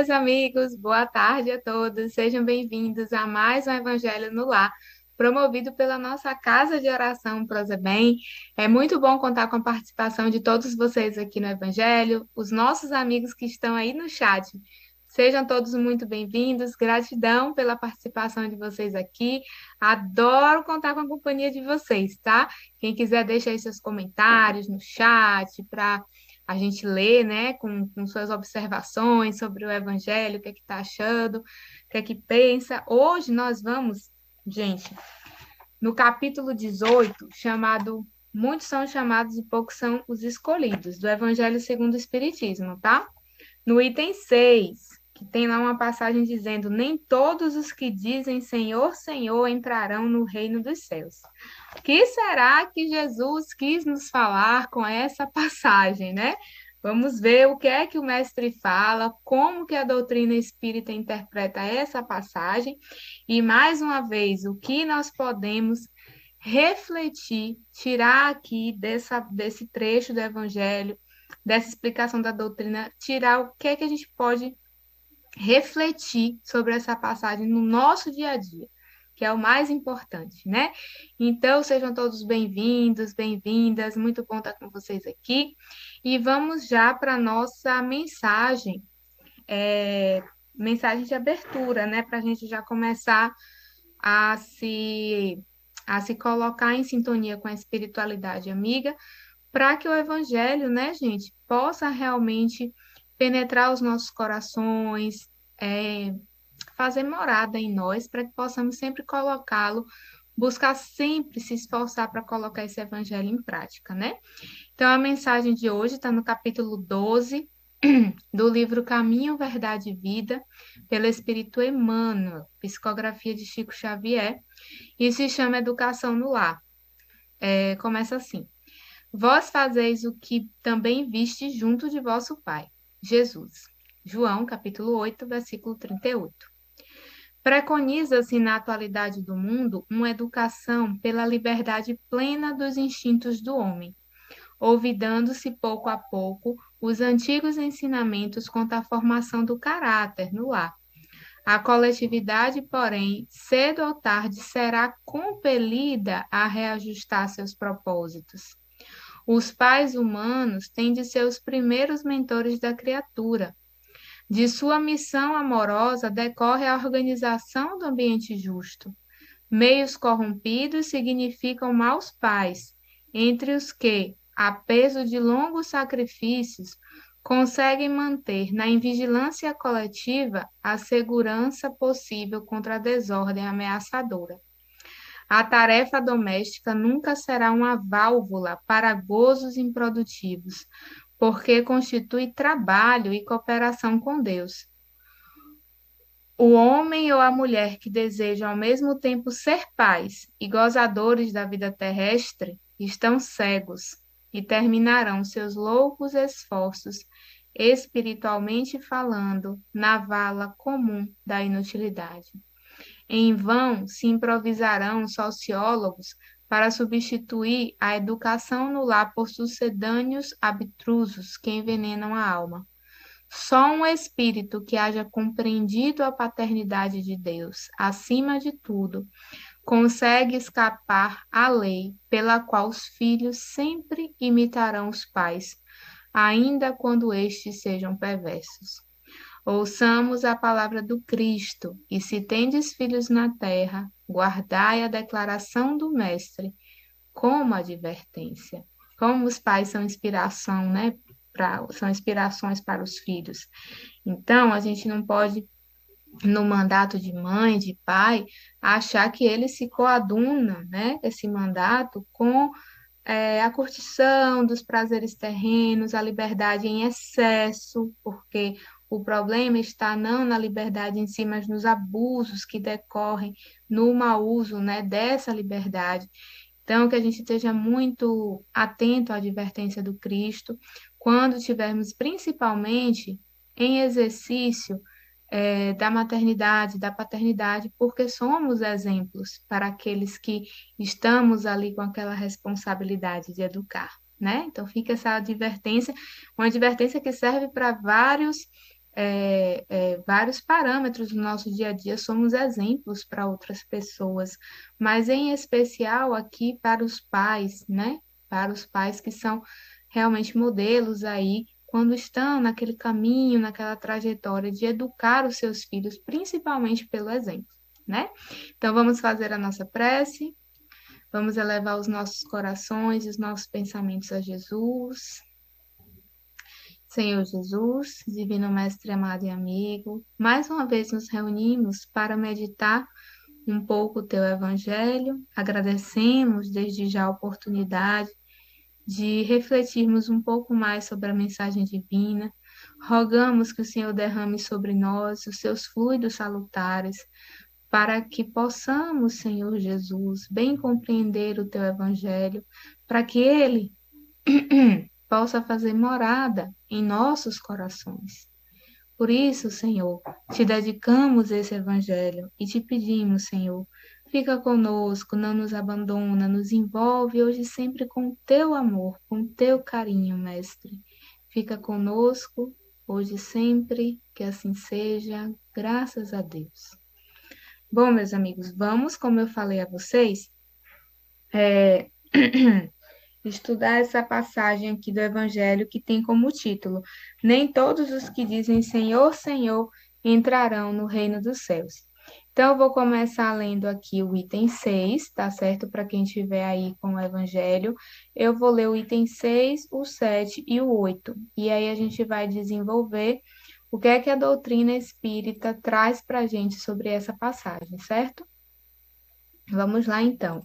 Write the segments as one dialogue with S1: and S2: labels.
S1: meus amigos, boa tarde a todos. Sejam bem-vindos a mais um Evangelho no Lar, promovido pela nossa Casa de Oração Prozebem. É muito bom contar com a participação de todos vocês aqui no Evangelho, os nossos amigos que estão aí no chat. Sejam todos muito bem-vindos. Gratidão pela participação de vocês aqui. Adoro contar com a companhia de vocês, tá? Quem quiser deixa aí seus comentários no chat para a gente lê, né, com suas observações sobre o Evangelho, o que é que está achando, o que é que pensa. Hoje nós vamos, gente, no capítulo 18, chamado Muitos são chamados e poucos são os escolhidos, do Evangelho segundo o Espiritismo, tá? No item 6, que tem lá uma passagem dizendo: Nem todos os que dizem Senhor, Senhor entrarão no reino dos céus. O que será que Jesus quis nos falar com essa passagem, né? Vamos ver o que é que o mestre fala, como que a doutrina espírita interpreta essa passagem e, mais uma vez, o que nós podemos refletir, tirar aqui desse trecho do Evangelho, dessa explicação da doutrina, tirar o que é que a gente pode refletir sobre essa passagem no nosso dia a dia, que é o mais importante, né? Então, sejam todos bem-vindos, bem-vindas, muito bom estar com vocês aqui. E vamos já para a nossa mensagem, mensagem de abertura, né? Para a gente já começar a se, a se colocar em sintonia com a espiritualidade amiga, para que o evangelho, né, gente, possa realmente penetrar os nossos corações, é, fazer morada em nós, para que possamos sempre colocá-lo, buscar sempre se esforçar para colocar esse evangelho em prática, né? Então, a mensagem de hoje está no capítulo 12 do livro Caminho, Verdade e Vida, pelo Espírito Emmanuel, psicografia de Chico Xavier, e se chama Educação no Lar. Começa assim. Vós fazeis o que também viste junto de vosso Pai, Jesus. João, capítulo 8, versículo 38. Preconiza-se na atualidade do mundo uma educação pela liberdade plena dos instintos do homem, olvidando-se pouco a pouco os antigos ensinamentos quanto à formação do caráter no lar. A coletividade, porém, cedo ou tarde será compelida a reajustar seus propósitos. Os pais humanos têm de ser os primeiros mentores da criatura. De sua missão amorosa decorre a organização do ambiente justo. Meios corrompidos significam maus pais, entre os que, a peso de longos sacrifícios, conseguem manter na invigilância coletiva a segurança possível contra a desordem ameaçadora. A tarefa doméstica nunca será uma válvula para gozos improdutivos, porque constitui trabalho e cooperação com Deus. O homem ou a mulher que desejam ao mesmo tempo ser pais e gozadores da vida terrestre estão cegos e terminarão seus loucos esforços, espiritualmente falando, na vala comum da inutilidade. Em vão se improvisarão sociólogos para substituir a educação no lar por sucedâneos abstrusos que envenenam a alma. Só um espírito que haja compreendido a paternidade de Deus, acima de tudo, consegue escapar à lei pela qual os filhos sempre imitarão os pais, ainda quando estes sejam perversos. Ouçamos a palavra do Cristo, e se tendes filhos na terra, guardai a declaração do Mestre como advertência. Como os pais são inspiração, né? São inspirações para os filhos. Então, a gente não pode, no mandato de mãe, de pai, achar que ele se coaduna, né? Esse mandato com a curtição dos prazeres terrenos, a liberdade em excesso, porque o problema está não na liberdade em si, mas nos abusos que decorrem no mau uso, né, dessa liberdade. Então, que a gente esteja muito atento à advertência do Cristo, quando estivermos principalmente em exercício da maternidade, da paternidade, porque somos exemplos para aqueles que estamos ali com aquela responsabilidade de educar, né? Então fica essa advertência, uma advertência que serve para vários vários parâmetros do nosso dia a dia, somos exemplos para outras pessoas, mas em especial aqui para os pais, né? Para os pais que são realmente modelos aí, quando estão naquele caminho, naquela trajetória de educar os seus filhos, principalmente pelo exemplo, né? Então vamos fazer a nossa prece, vamos elevar os nossos corações e os nossos pensamentos a Jesus. Senhor Jesus, Divino Mestre amado e amigo, mais uma vez nos reunimos para meditar um pouco o teu Evangelho. Agradecemos desde já a oportunidade de refletirmos um pouco mais sobre a mensagem divina. Rogamos que o Senhor derrame sobre nós os seus fluidos salutares, para que possamos, Senhor Jesus, bem compreender o teu Evangelho, para que ele possa fazer morada em nossos corações. Por isso, Senhor, te dedicamos esse evangelho e te pedimos, Senhor, fica conosco, não nos abandona, nos envolve hoje e sempre com o teu amor, com o teu carinho, Mestre. Fica conosco hoje e sempre, que assim seja, graças a Deus. Bom, meus amigos, vamos, como eu falei a vocês, é, estudar essa passagem aqui do Evangelho que tem como título: Nem todos os que dizem Senhor, Senhor entrarão no reino dos céus. Então, eu vou começar lendo aqui o item 6, tá certo? Para quem estiver aí com o Evangelho, eu vou ler o item 6, o 7 e o 8. E aí a gente vai desenvolver o que é que a doutrina espírita traz para a gente sobre essa passagem, certo? Vamos lá, então.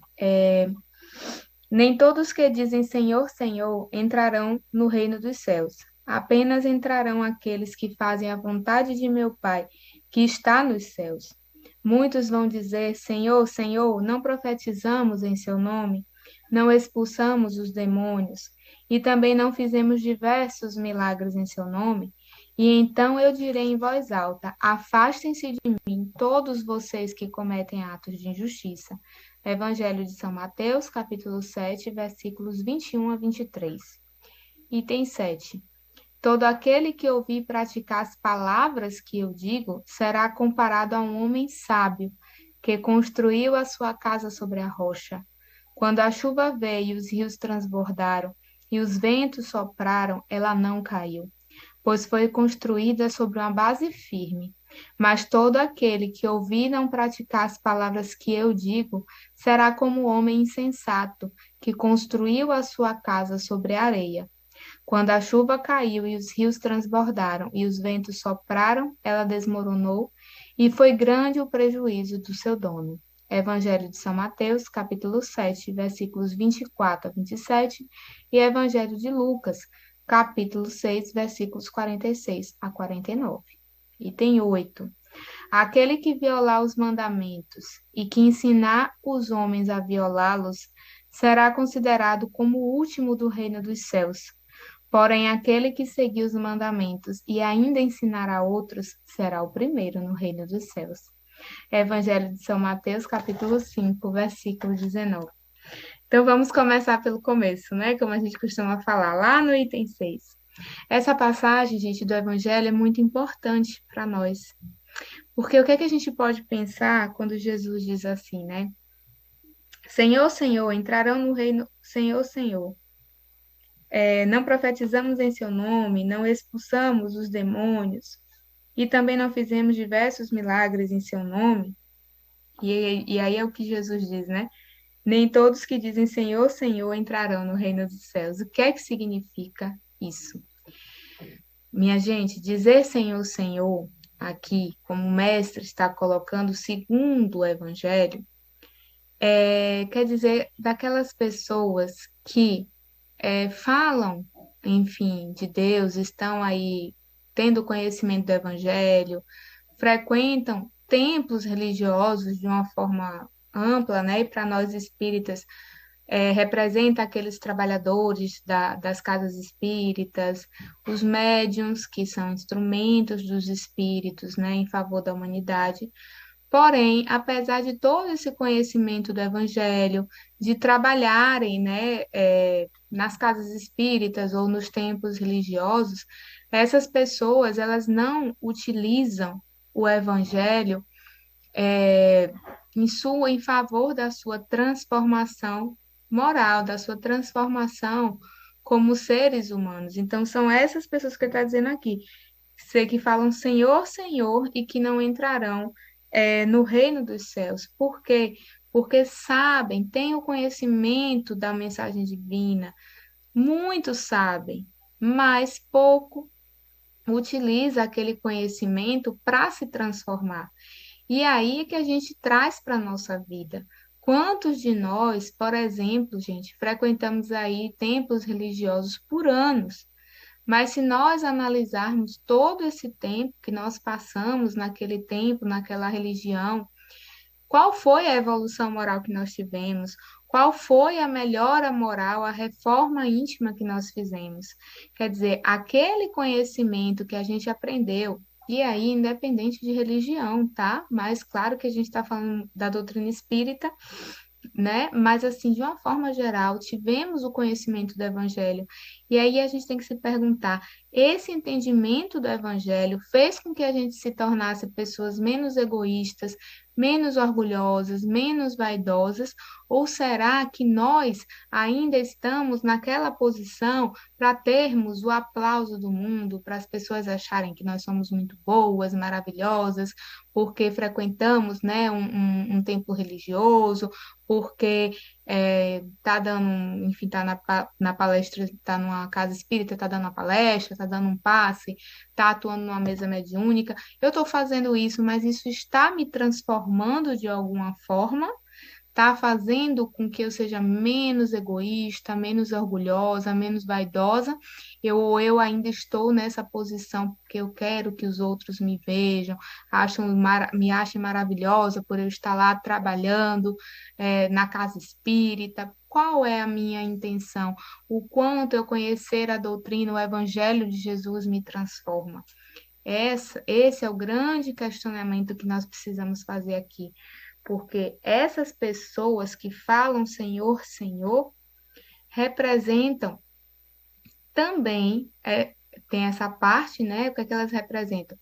S1: Nem todos que dizem Senhor, Senhor entrarão no reino dos céus. Apenas entrarão aqueles que fazem a vontade de meu Pai, que está nos céus. Muitos vão dizer: Senhor, Senhor, não profetizamos em seu nome, não expulsamos os demônios, e também não fizemos diversos milagres em seu nome. E então eu direi em voz alta: Afastem-se de mim, todos vocês que cometem atos de injustiça. Evangelho de São Mateus, capítulo 7, versículos 21 a 23. Item 7. Todo aquele que ouvir praticar as palavras que eu digo será comparado a um homem sábio que construiu a sua casa sobre a rocha. Quando a chuva veio e os rios transbordaram e os ventos sopraram, ela não caiu, pois foi construída sobre uma base firme. Mas todo aquele que ouvir e não praticar as palavras que eu digo, será como o homem insensato, que construiu a sua casa sobre a areia. Quando a chuva caiu e os rios transbordaram e os ventos sopraram, ela desmoronou, e foi grande o prejuízo do seu dono. Evangelho de São Mateus, capítulo 7, versículos 24 a 27, e Evangelho de Lucas, capítulo 6, versículos 46 a 49. Item 8. Aquele que violar os mandamentos e que ensinar os homens a violá-los será considerado como o último do reino dos céus. Porém, aquele que seguir os mandamentos e ainda ensinar a outros será o primeiro no reino dos céus. Evangelho de São Mateus, capítulo 5, versículo 19. Então, vamos começar pelo começo, né? Como a gente costuma falar, lá no item 6. Essa passagem, gente, do Evangelho é muito importante para nós. Porque o que é que a gente pode pensar quando Jesus diz assim, né? Senhor, Senhor, entrarão no reino, Senhor, Senhor. Não profetizamos em seu nome, não expulsamos os demônios, e também não fizemos diversos milagres em seu nome. E aí é o que Jesus diz, né? Nem todos que dizem Senhor, Senhor entrarão no reino dos céus. O que é que significa isso? Minha gente, dizer Senhor, Senhor, aqui, como o mestre está colocando, segundo o Evangelho, quer dizer daquelas pessoas que falam, enfim, de Deus, estão aí tendo conhecimento do Evangelho, frequentam templos religiosos de uma forma ampla, né? E para nós espíritas, representa aqueles trabalhadores das casas espíritas, os médiuns, que são instrumentos dos espíritos, né? Em favor da humanidade. Porém, apesar de todo esse conhecimento do Evangelho, de trabalharem, né, nas casas espíritas ou nos templos religiosos, essas pessoas elas não utilizam o Evangelho em favor da sua transformação moral, da sua transformação como seres humanos. Então, são essas pessoas que ele está dizendo aqui, sei que falam Senhor, Senhor, e que não entrarão no reino dos céus. Por quê? Porque sabem, têm o conhecimento da mensagem divina. Muitos sabem, mas pouco utiliza aquele conhecimento para se transformar. E aí é que a gente traz para a nossa vida. Quantos de nós, por exemplo, gente, frequentamos aí templos religiosos por anos, mas se nós analisarmos todo esse tempo que nós passamos naquele tempo, naquela religião, qual foi a evolução moral que nós tivemos? Qual foi a melhora moral, a reforma íntima que nós fizemos? Quer dizer, aquele conhecimento que a gente aprendeu, e aí, independente de religião, tá? Mas claro que a gente está falando da doutrina espírita, né? Mas assim, de uma forma geral, tivemos o conhecimento do evangelho. E aí a gente tem que se perguntar, esse entendimento do evangelho fez com que a gente se tornasse pessoas menos egoístas, menos orgulhosas, menos vaidosas, ou será que nós ainda estamos naquela posição para termos o aplauso do mundo, para as pessoas acharem que nós somos muito boas, maravilhosas, porque frequentamos, né, um templo religioso, porque tá dando, enfim, tá na palestra, tá numa casa espírita, tá dando uma palestra, tá dando um passe, tá atuando numa mesa mediúnica. Eu estou fazendo isso, mas isso está me transformando de alguma forma? Está fazendo com que eu seja menos egoísta, menos orgulhosa, menos vaidosa, eu ainda estou nessa posição porque eu quero que os outros me vejam, me achem maravilhosa por eu estar lá trabalhando, na casa espírita. Qual é a minha intenção? O quanto eu conhecer a doutrina, o evangelho de Jesus me transforma? Esse é o grande questionamento que nós precisamos fazer aqui, porque essas pessoas que falam Senhor, Senhor, representam também, tem essa parte, né? O que é que elas representam?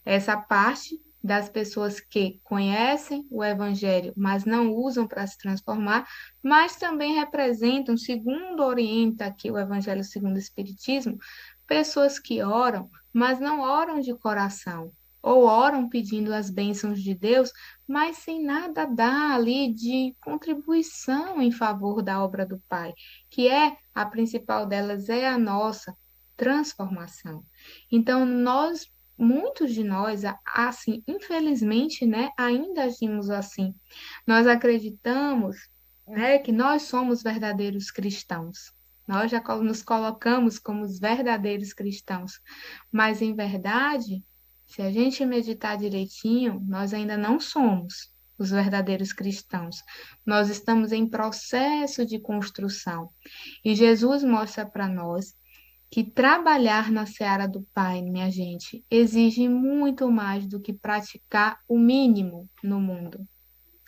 S1: Essa parte das pessoas que conhecem o Evangelho, mas não usam para se transformar, mas também representam, segundo orienta aqui o Evangelho segundo o Espiritismo, pessoas que oram, mas não oram de coração, ou oram pedindo as bênçãos de Deus, mas sem nada dar ali de contribuição em favor da obra do Pai, que é a principal delas, é a nossa transformação. Então, muitos de nós, assim, infelizmente, né, ainda agimos assim. Nós acreditamos, né, que nós somos verdadeiros cristãos. Nós já nos colocamos como os verdadeiros cristãos. Mas, em verdade, se a gente meditar direitinho, nós ainda não somos os verdadeiros cristãos. Nós estamos em processo de construção. E Jesus mostra para nós que trabalhar na seara do Pai, minha gente, exige muito mais do que praticar o mínimo no mundo,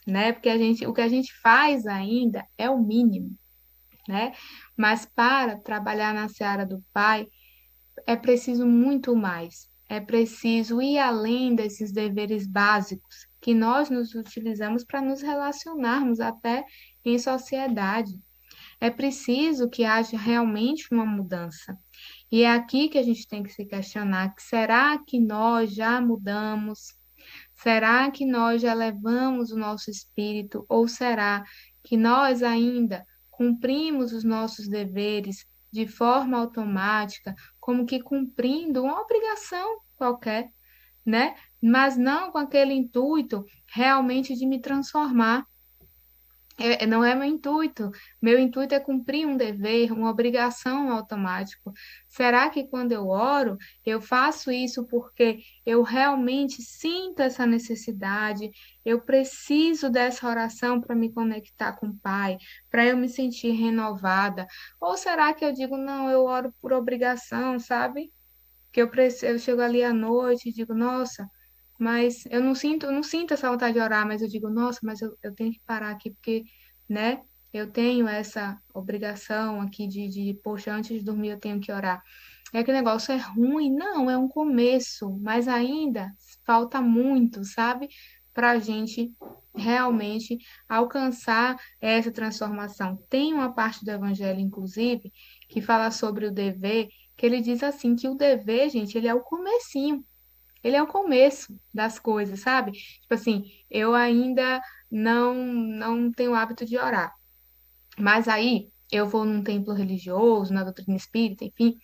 S1: né? Porque o que a gente faz ainda é o mínimo, né? Mas para trabalhar na seara do Pai, é preciso muito mais. É preciso ir além desses deveres básicos que nós nos utilizamos para nos relacionarmos até em sociedade. É preciso que haja realmente uma mudança. E é aqui que a gente tem que se questionar: que será que nós já mudamos? Será que nós já levamos o nosso espírito? Ou será que nós ainda cumprimos os nossos deveres de forma automática, como que cumprindo uma obrigação qualquer, né? Mas não com aquele intuito realmente de me transformar. Não é meu intuito. Meu intuito é cumprir um dever, uma obrigação automático. Será que quando eu oro, eu faço isso porque eu realmente sinto essa necessidade? Eu preciso dessa oração para me conectar com o Pai, para eu me sentir renovada? Ou será que eu digo, não, eu oro por obrigação, sabe? Que eu chego ali à noite e digo, nossa. mas eu não sinto essa vontade de orar, mas eu digo, nossa, mas eu tenho que parar aqui porque, né, eu tenho essa obrigação aqui poxa, antes de dormir eu tenho que orar. É que o negócio é ruim? Não, é um começo, mas ainda falta muito, sabe? Para a gente realmente alcançar essa transformação. Tem uma parte do Evangelho, inclusive, que fala sobre o dever, que ele diz assim, que o dever, gente, ele é o comecinho. Ele é o começo das coisas, sabe? Tipo assim, eu ainda não tenho o hábito de orar. Mas aí eu vou num templo religioso, na doutrina espírita, enfim,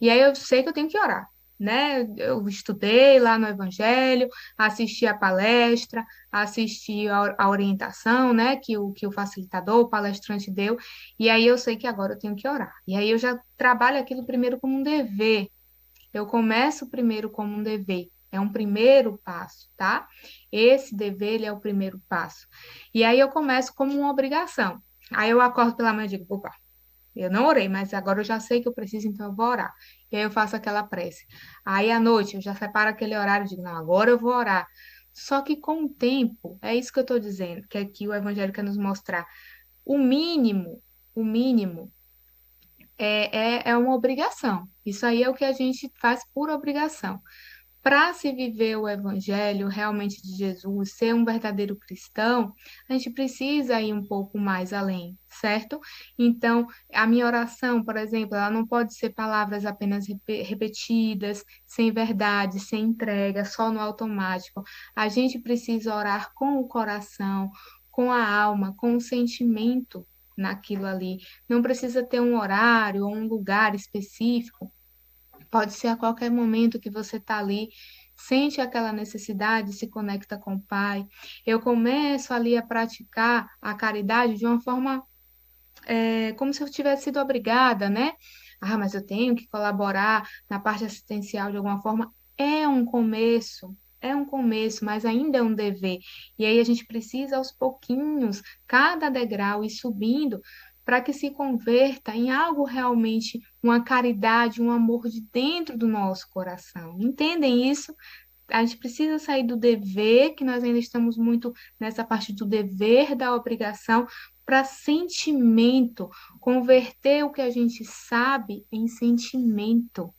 S1: e aí eu sei que eu tenho que orar, né? Eu estudei lá no Evangelho, assisti a palestra, assisti a orientação, né? Que o facilitador, o palestrante deu, e aí eu sei que agora eu tenho que orar. E aí eu já trabalho aquilo primeiro como um dever. Eu começo primeiro como um dever. É um primeiro passo, tá? Esse dever, ele é o primeiro passo. E aí eu começo como uma obrigação. Aí eu acordo pela manhã e digo, opa, eu não orei, mas agora eu já sei que eu preciso, então eu vou orar. E aí eu faço aquela prece. Aí à noite eu já separo aquele horário e digo, não, agora eu vou orar. Só que com o tempo, é isso que eu estou dizendo, que aqui o Evangelho quer nos mostrar. O mínimo é uma obrigação. Isso aí é o que a gente faz por obrigação. Para se viver o evangelho realmente de Jesus, ser um verdadeiro cristão, a gente precisa ir um pouco mais além, certo? Então, a minha oração, por exemplo, ela não pode ser palavras apenas repetidas, sem verdade, sem entrega, só no automático. A gente precisa orar com o coração, com a alma, com o sentimento naquilo ali. Não precisa ter um horário ou um lugar específico. Pode ser a qualquer momento que você está ali, sente aquela necessidade, se conecta com o Pai. Eu começo ali a praticar a caridade de uma forma, como se eu tivesse sido obrigada, né? Ah, mas eu tenho que colaborar na parte assistencial de alguma forma. É um começo, mas ainda é um dever. E aí a gente precisa, aos pouquinhos, cada degrau, ir subindo para que se converta em algo realmente, uma caridade, um amor de dentro do nosso coração. Entendem isso? A gente precisa sair do dever, que nós ainda estamos muito nessa parte do dever, da obrigação, para sentimento, converter o que a gente sabe em sentimento.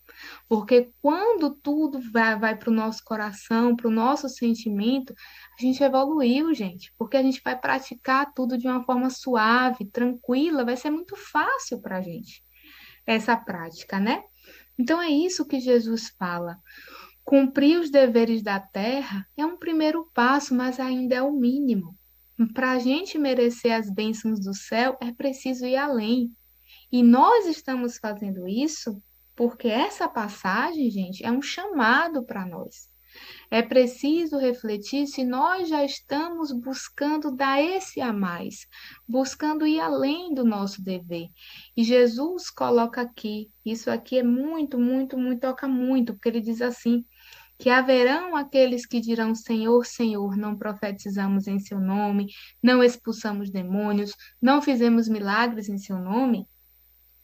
S1: Porque quando tudo vai para o nosso coração, para o nosso sentimento, a gente evoluiu, gente. Porque a gente vai praticar tudo de uma forma suave, tranquila, vai ser muito fácil para a gente essa prática, né? Então é isso que Jesus fala. Cumprir os deveres da terra é um primeiro passo, mas ainda é o mínimo. Para a gente merecer as bênçãos do céu, é preciso ir além. E nós estamos fazendo isso porque essa passagem, gente, é um chamado para nós. É preciso refletir se nós já estamos buscando dar esse a mais, buscando ir além do nosso dever. E Jesus coloca aqui, isso aqui é muito, muito, muito, toca muito, porque ele diz assim: que haverão aqueles que dirão: Senhor, Senhor, não profetizamos em seu nome, não expulsamos demônios, não fizemos milagres em seu nome.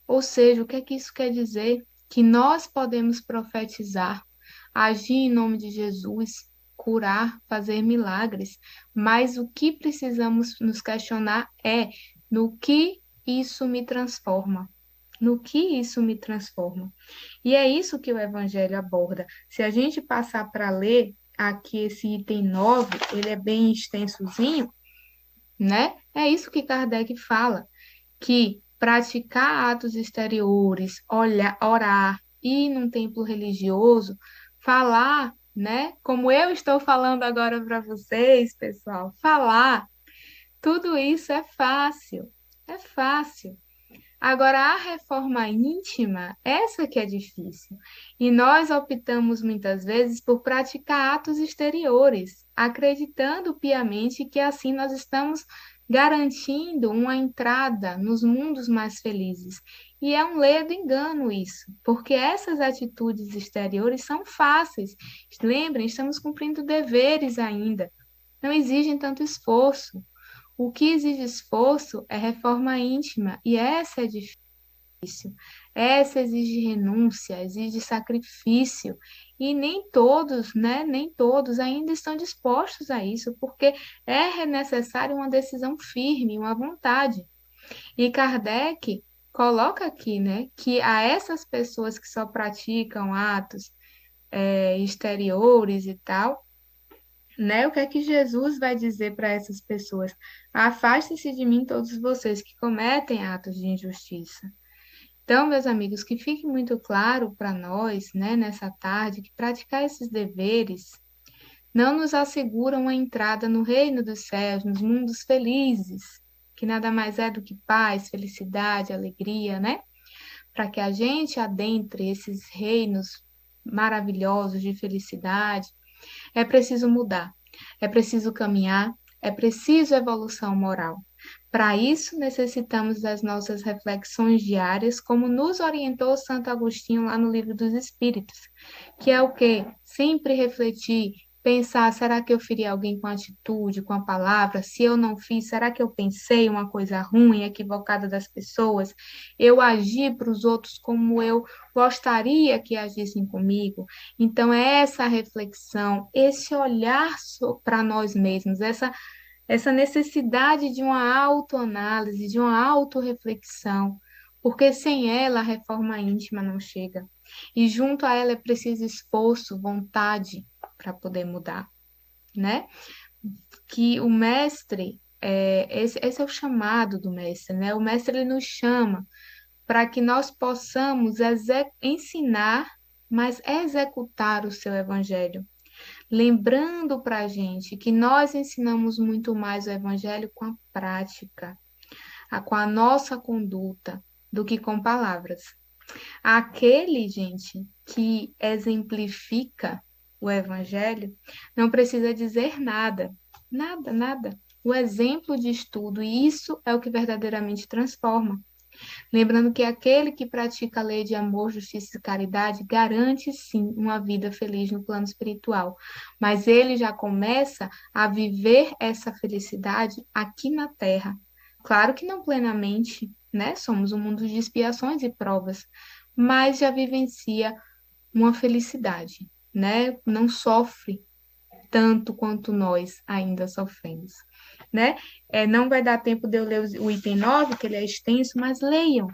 S1: Ou seja, o que é que isso quer dizer? Que nós podemos profetizar, agir em nome de Jesus, curar, fazer milagres, mas o que precisamos nos questionar é no que isso me transforma. No que isso me transforma? E é isso que o Evangelho aborda. Se a gente passar para ler aqui esse item 9, ele é bem extensozinho, né? É isso que Kardec fala, que praticar atos exteriores, olhar, orar, ir num templo religioso, falar, né? Como eu estou falando agora para vocês, pessoal, falar, tudo isso é fácil. É fácil. Agora, a reforma íntima, essa que é difícil. E nós optamos muitas vezes por praticar atos exteriores, acreditando piamente que assim nós estamos garantindo uma entrada nos mundos mais felizes. E é um ledo engano isso, porque essas atitudes exteriores são fáceis. Lembrem, estamos cumprindo deveres ainda, não exigem tanto esforço. O que exige esforço é reforma íntima, e essa é difícil. Essa exige renúncia, exige sacrifício. E nem todos, né, nem todos ainda estão dispostos a isso, porque é necessário uma decisão firme, uma vontade. E Kardec coloca aqui, né, que a essas pessoas que só praticam atos exteriores e tal, né, o que é que Jesus vai dizer para essas pessoas? Afastem-se de mim todos vocês que cometem atos de injustiça. Então, meus amigos, que fique muito claro para nós, né, nessa tarde, que praticar esses deveres não nos asseguram a entrada no reino dos céus, nos mundos felizes, que nada mais é do que paz, felicidade, alegria, né? Para que a gente adentre esses reinos maravilhosos de felicidade, é preciso mudar, é preciso caminhar, é preciso evolução moral. Para isso, necessitamos das nossas reflexões diárias, como nos orientou Santo Agostinho lá no Livro dos Espíritos, que é o quê? Sempre refletir, pensar, será que eu feri alguém com a atitude, com a palavra? Se eu não fiz, será que eu pensei uma coisa ruim, equivocada das pessoas? Eu agi para os outros como eu gostaria que agissem comigo? Então, é essa reflexão, esse olhar para nós mesmos, essa necessidade de uma autoanálise, de uma autorreflexão, porque sem ela a reforma íntima não chega. E junto a ela é preciso esforço, vontade para poder mudar, né? Que o mestre, esse é o chamado do mestre, né? O mestre ele nos chama para que nós possamos ensinar, mas executar o seu evangelho. Lembrando para a gente que nós ensinamos muito mais o evangelho com a prática, com a nossa conduta, do que com palavras. Aquele, gente, que exemplifica o evangelho não precisa dizer nada, nada, nada. O exemplo de estudo, e isso é o que verdadeiramente transforma. Lembrando que aquele que pratica a lei de amor, justiça e caridade garante sim uma vida feliz no plano espiritual, mas ele já começa a viver essa felicidade aqui na Terra. Claro que não plenamente, né? Somos um mundo de expiações e provas, mas já vivencia uma felicidade, né? Não sofre tanto quanto nós ainda sofremos, né? Não vai dar tempo de eu ler o item 9, que ele é extenso, mas leiam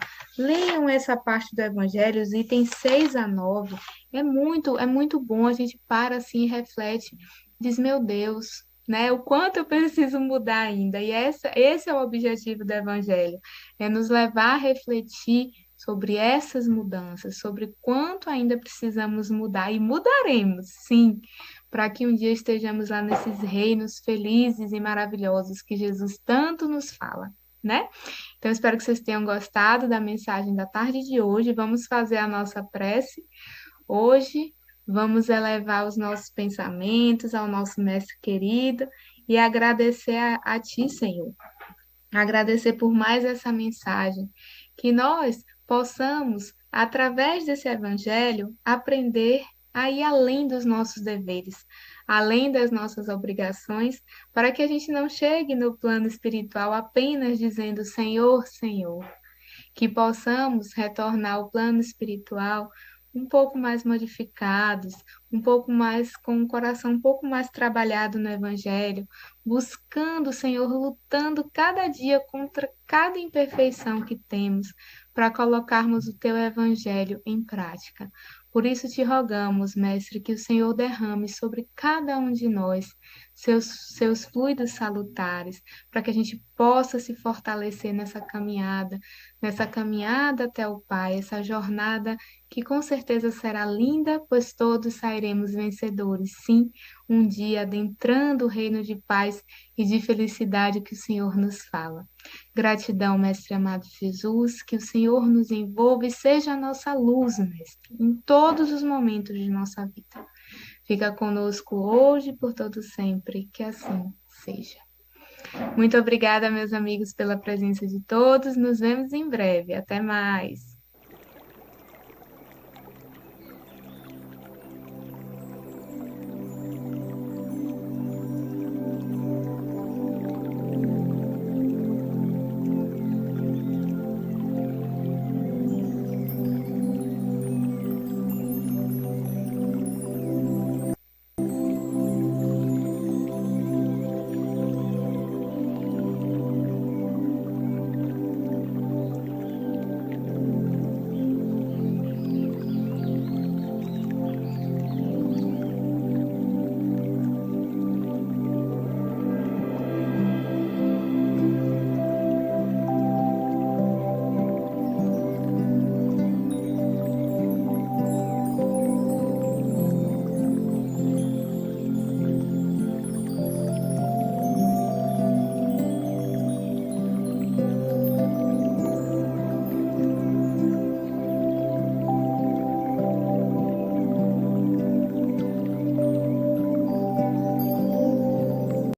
S1: essa parte do Evangelho, os itens 6 a 9. É muito bom, a gente para assim e reflete, diz, meu Deus, né? O quanto eu preciso mudar ainda. E esse é o objetivo do Evangelho, é nos levar a refletir sobre essas mudanças, sobre quanto ainda precisamos mudar, e mudaremos, sim, para que um dia estejamos lá nesses reinos felizes e maravilhosos que Jesus tanto nos fala, né? Então, espero que vocês tenham gostado da mensagem da tarde de hoje. Vamos fazer a nossa prece hoje. Vamos elevar os nossos pensamentos ao nosso Mestre querido e agradecer a Ti, Senhor. Agradecer por mais essa mensagem, que nós possamos, através desse evangelho, aprender a ir além dos nossos deveres, além das nossas obrigações, para que a gente não chegue no plano espiritual apenas dizendo Senhor, Senhor, que possamos retornar ao plano espiritual um pouco mais modificados, um pouco mais com o coração um pouco mais trabalhado no Evangelho, buscando, Senhor, lutando cada dia contra cada imperfeição que temos, para colocarmos o Teu Evangelho em prática. Por isso te rogamos, Mestre, que o Senhor derrame sobre cada um de nós seus fluidos salutares, para que a gente possa se fortalecer nessa caminhada até o Pai, essa jornada que com certeza será linda, pois todos sairemos vencedores, sim, um dia adentrando o reino de paz e de felicidade que o Senhor nos fala. Gratidão, Mestre amado Jesus, que o Senhor nos envolva e seja a nossa luz, Mestre, em todos os momentos de nossa vida. Fica conosco hoje e por todo sempre, que assim seja. Muito obrigada, meus amigos, pela presença de todos. Nos vemos em breve. Até mais.